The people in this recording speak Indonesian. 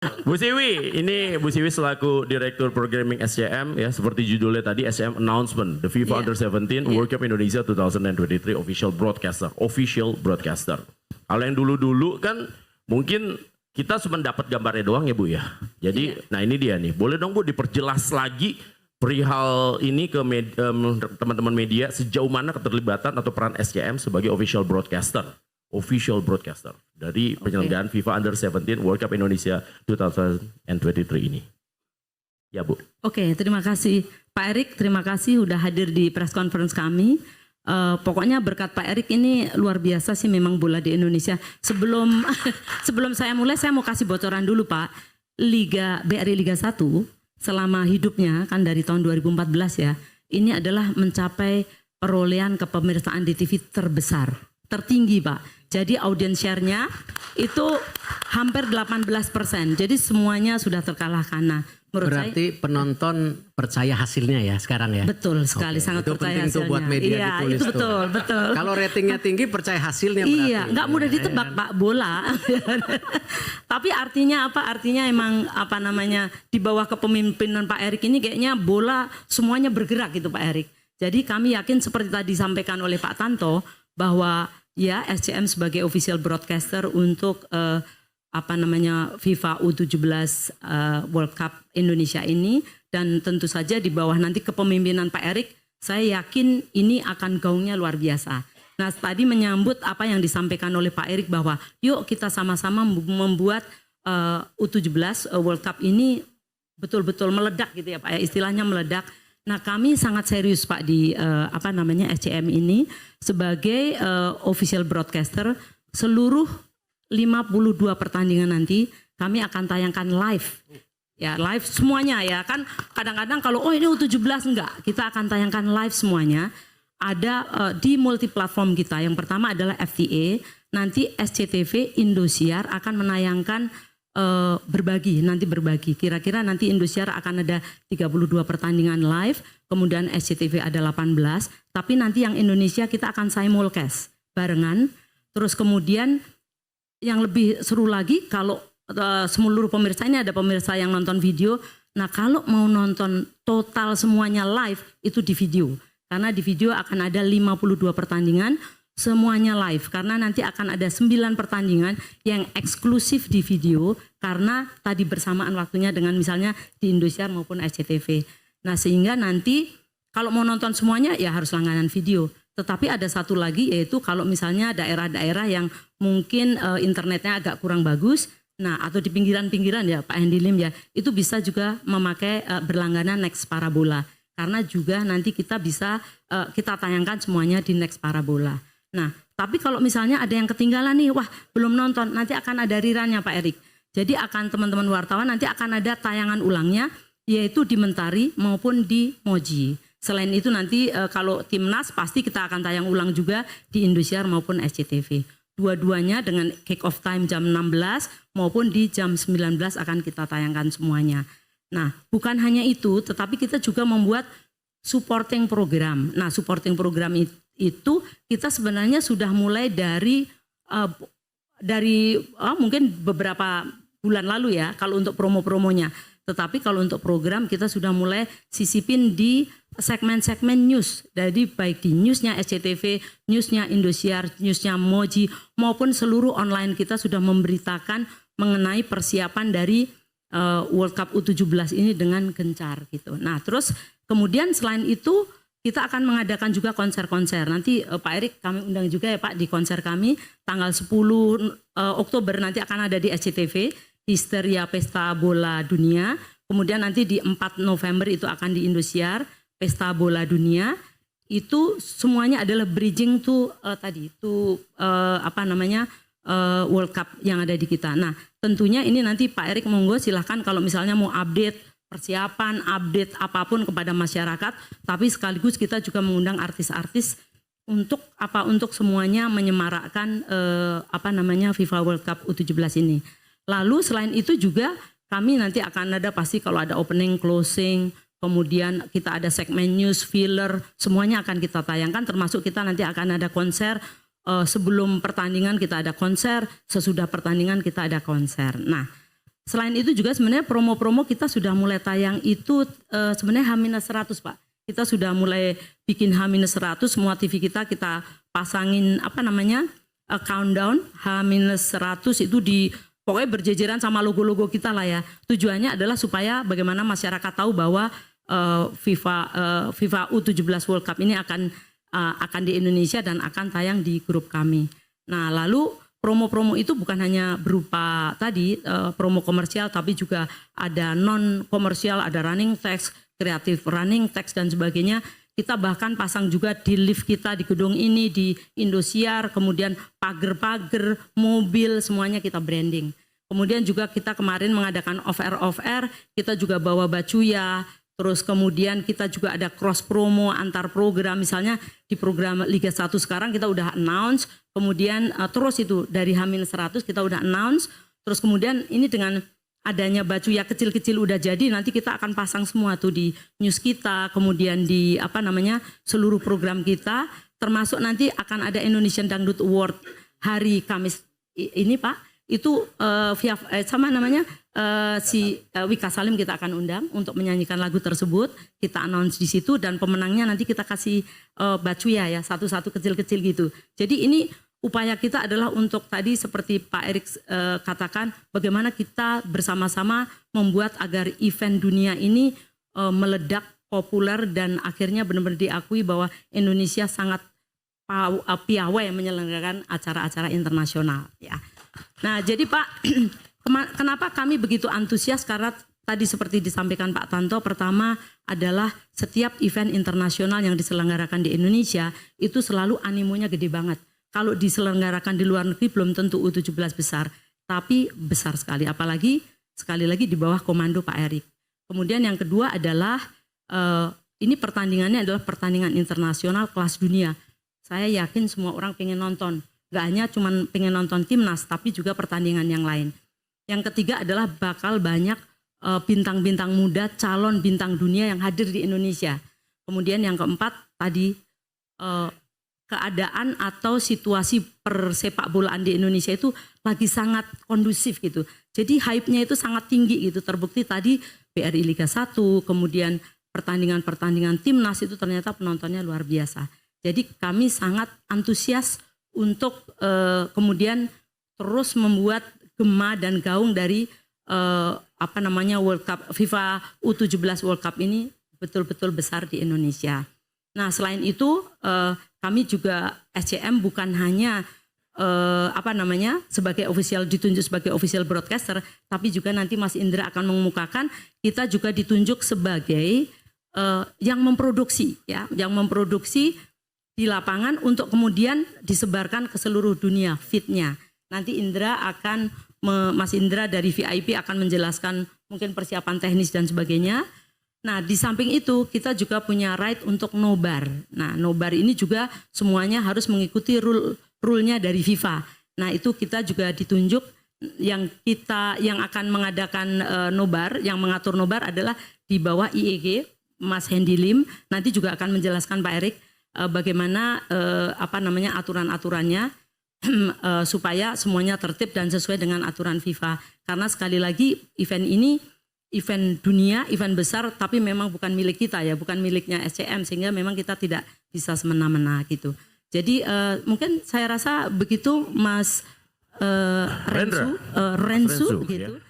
Bu Siwi, ini Bu Siwi selaku Direktur Programming SCM ya, seperti judulnya tadi SCM Announcement, the FIFA Under 17 World Cup Indonesia 2023 Official Broadcaster. Kalau yang dulu-dulu kan mungkin kita cuma dapat gambarnya doang ya Bu ya. Jadi nah ini dia nih, boleh dong Bu diperjelas lagi perihal ini ke teman-teman media sejauh mana keterlibatan atau peran SCM sebagai official broadcaster dari penyelenggaraan FIFA Under 17 World Cup Indonesia 2023 ini. Ya Bu. Oke, terima kasih Pak Erik, terima kasih udah hadir di press conference kami. Pokoknya berkat Pak Erik ini luar biasa sih memang bola di Indonesia. Sebelum saya mulai, saya mau kasih bocoran dulu Pak. BRI Liga 1 selama hidupnya kan dari tahun 2014 ya, ini adalah mencapai perolehan kepemirsaan di TV tertinggi Pak. Jadi audience share-nya itu hampir 18%. Jadi semuanya sudah terkalahkan. Nah, berarti penonton percaya hasilnya ya sekarang ya? Betul sekali, sangat itu percaya penting hasilnya. Tuh buat media iya, ditulis itu betul, betul. Kalau ratingnya tinggi percaya hasilnya berarti. Iya, nggak mudah ditebak Pak bola. Tapi artinya apa? Artinya emang apa namanya di bawah kepemimpinan Pak Erik ini kayaknya bola semuanya bergerak gitu Pak Erik. Jadi kami yakin seperti tadi disampaikan oleh Pak Tanto bahwa ya SCM sebagai official broadcaster untuk apa namanya FIFA U17 World Cup Indonesia ini, dan tentu saja di bawah nanti kepemimpinan Pak Erik, saya yakin ini akan gaungnya luar biasa. Nah tadi menyambut apa yang disampaikan oleh Pak Erik bahwa yuk kita sama-sama membuat U17 World Cup ini betul-betul meledak gitu ya Pak ya, istilahnya meledak. Nah kami sangat serius Pak di apa namanya SCM ini sebagai official broadcaster. Seluruh 52 pertandingan nanti kami akan tayangkan live. Ya live semuanya ya kan, kadang-kadang kalau oh ini U17 enggak, kita akan tayangkan live semuanya. Ada di multi platform kita. Yang pertama adalah FTA, nanti SCTV Indosiar akan menayangkan berbagi. Kira-kira nanti Indosiar akan ada 32 pertandingan live, kemudian SCTV ada 18, tapi nanti yang Indonesia kita akan simulcast barengan. Terus kemudian yang lebih seru lagi kalau seluruh pemirsa ini ada pemirsa yang nonton video. Nah kalau mau nonton total semuanya live itu di video. Karena di video akan ada 52 pertandingan semuanya live. Karena nanti akan ada 9 pertandingan yang eksklusif di video. Karena tadi bersamaan waktunya dengan misalnya di Indosiar maupun SCTV. Nah sehingga nanti kalau mau nonton semuanya ya harus langganan video. Tetapi ada satu lagi yaitu kalau misalnya daerah-daerah yang mungkin internetnya agak kurang bagus, nah atau di pinggiran-pinggiran ya Pak Hendilim ya, itu bisa juga memakai berlangganan Next Parabola. Karena juga nanti kita bisa kita tayangkan semuanya di Next Parabola. Nah tapi kalau misalnya ada yang ketinggalan nih, wah belum nonton, nanti akan ada rerunnya Pak Erik. Jadi akan teman-teman wartawan nanti akan ada tayangan ulangnya yaitu di Mentari maupun di Moji. Selain itu nanti kalau Timnas pasti kita akan tayang ulang juga di Indosiar maupun SCTV. Dua-duanya dengan kick off time jam 16 maupun di jam 19 akan kita tayangkan semuanya. Nah bukan hanya itu, tetapi kita juga membuat supporting program. Nah supporting program itu kita sebenarnya sudah mulai dari mungkin beberapa bulan lalu ya kalau untuk promo-promonya. Tetapi kalau untuk program kita sudah mulai sisipin di segmen-segmen news. Jadi baik di newsnya SCTV, newsnya Indosiar, newsnya Moji maupun seluruh online kita sudah memberitakan mengenai persiapan dari World Cup U17 ini dengan gencar gitu. Nah terus kemudian selain itu kita akan mengadakan juga konser-konser. Nanti Pak Erik kami undang juga ya Pak di konser kami tanggal 10 Oktober nanti akan ada di SCTV. Histeria Pesta Bola Dunia, kemudian nanti di 4 November itu akan di Indosiar Pesta Bola Dunia. Itu semuanya adalah bridging to World Cup yang ada di kita. Nah tentunya ini nanti Pak Erik monggo silahkan kalau misalnya mau update persiapan, update apapun kepada masyarakat, tapi sekaligus kita juga mengundang artis-artis untuk semuanya menyemarakkan FIFA World Cup U17 ini. Lalu selain itu juga kami nanti akan ada pasti kalau ada opening, closing, kemudian kita ada segmen news, filler, semuanya akan kita tayangkan termasuk kita nanti akan ada konser sebelum pertandingan kita ada konser, sesudah pertandingan kita ada konser. Nah selain itu juga sebenarnya promo-promo kita sudah mulai tayang itu sebenarnya H-100 Pak. Kita sudah mulai bikin H-100, semua TV kita pasangin countdown H-100 itu pokoknya berjejeran sama logo-logo kita lah ya. Tujuannya adalah supaya bagaimana masyarakat tahu bahwa FIFA U17 World Cup ini akan di Indonesia dan akan tayang di grup kami. Nah, lalu promo-promo itu bukan hanya berupa tadi promo komersial, tapi juga ada non komersial, ada running text, kreatif running text dan sebagainya. Kita bahkan pasang juga di lift kita di gedung ini, di Indosiar, kemudian pagar-pagar, mobil, semuanya kita branding. Kemudian juga kita kemarin mengadakan off-air, kita juga bawa Bacuya, terus kemudian kita juga ada cross promo antar program, misalnya di program Liga 1 sekarang kita udah announce, kemudian terus itu dari H-100 kita udah announce, terus kemudian ini dengan adanya Bacuya kecil-kecil udah jadi, nanti kita akan pasang semua tuh di news kita, kemudian di seluruh program kita, termasuk nanti akan ada Indonesian Dangdut Award hari Kamis ini Pak, itu via Wika Salim kita akan undang untuk menyanyikan lagu tersebut, kita announce di situ dan pemenangnya nanti kita kasih Bacuya ya, satu-satu kecil-kecil gitu. Jadi ini upaya kita adalah untuk tadi seperti Pak Erik katakan, bagaimana kita bersama-sama membuat agar event dunia ini meledak, populer dan akhirnya benar-benar diakui bahwa Indonesia sangat piawai menyelenggarakan acara-acara internasional ya. Nah, jadi Pak, kenapa kami begitu antusias? Karena tadi seperti disampaikan Pak Tanto, pertama adalah setiap event internasional yang diselenggarakan di Indonesia itu selalu animonya gede banget. Kalau diselenggarakan di luar negeri belum tentu U17 besar, tapi besar sekali. Apalagi sekali lagi di bawah komando Pak Erik. Kemudian yang kedua adalah ini pertandingannya adalah pertandingan internasional kelas dunia. Saya yakin semua orang pengen nonton. Gak hanya cuman pengen nonton timnas, tapi juga pertandingan yang lain. Yang ketiga adalah bakal banyak bintang-bintang muda, calon bintang dunia yang hadir di Indonesia. Kemudian yang keempat tadi keadaan atau situasi persepak bolaan di Indonesia itu lagi sangat kondusif gitu. Jadi hype-nya itu sangat tinggi gitu. Terbukti tadi BRI Liga 1, kemudian pertandingan-pertandingan timnas itu ternyata penontonnya luar biasa. Jadi kami sangat antusias untuk kemudian terus membuat gema dan gaung dari World Cup FIFA U17 World Cup ini betul-betul besar di Indonesia. Nah, selain itu kami juga SCM bukan hanya ditunjuk sebagai official broadcaster, tapi juga nanti Mas Indra akan mengemukakan kita juga ditunjuk sebagai yang memproduksi di lapangan untuk kemudian disebarkan ke seluruh dunia feed-nya. Nanti Mas Indra dari VIP akan menjelaskan mungkin persiapan teknis dan sebagainya. Nah, di samping itu kita juga punya right untuk nobar. Nah, nobar ini juga semuanya harus mengikuti rule-nya dari FIFA. Nah, itu kita juga ditunjuk yang akan mengadakan nobar, yang mengatur nobar adalah di bawah IEG, Mas Hendy Lim. Nanti juga akan menjelaskan Pak Erik bagaimana aturan-aturannya supaya semuanya tertib dan sesuai dengan aturan FIFA. Karena sekali lagi event ini event dunia, event besar, tapi memang bukan milik kita ya, bukan miliknya SCM, sehingga memang kita tidak bisa semena-mena gitu. Jadi mungkin saya rasa begitu Mas Rensu Rensu, gitu. ya.